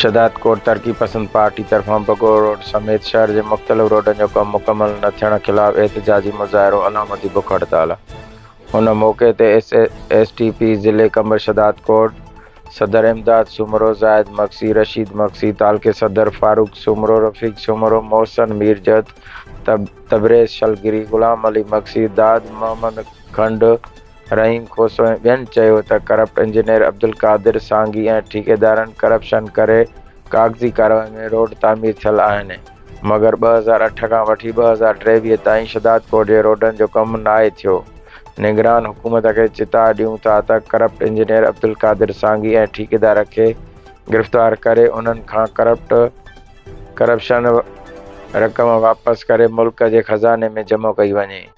शदात कोट तरक़ी पसंद पार्टी तरफ़ां बगोड़ रोड समेत शहर के मुख़्तलिफ़ रोडन जो कम मुकम्मल न थियण ख़िलाफ़ एहतजाजी मुज़ाहिरो अलामती बुख हड़ताल। उन मौक़े ते STP ज़िले कमर शदात कोट सदर इमदाद सुमरो ज़ाहिद मक्सी रशीद मक्सी तालके सदर फारूक सुमरो रफ़ीक सुमरो मोहसन मीरजत तबरेज़ शलगिरी गुलाम अली मक्सी दाद मोहम्मद खंड रहीम खोसो ऐं ॿियनि चयो त करप्ट इंजीनियर अब्दुल कादिर सांगी ऐं ठेकेदारनि करप्शन करे कागज़ी कार्रवाई में रोड तामीर थियल आहिनि, मगर 2008 खां वठी 2023 ताईं शदात कोट जे रोडनि जो कमु नाहे थियो। निगरान हुकूमत खे चिता ॾियूं था त करप्ट इंजीनियर अब्दुल कादिर सांगी ऐं ठेकेदार खे गिरफ़्तार करे उन्हनि खां करप्शन रक़म वापसि करे मुल्क जे ख़ज़ाने में जमो कई वञे।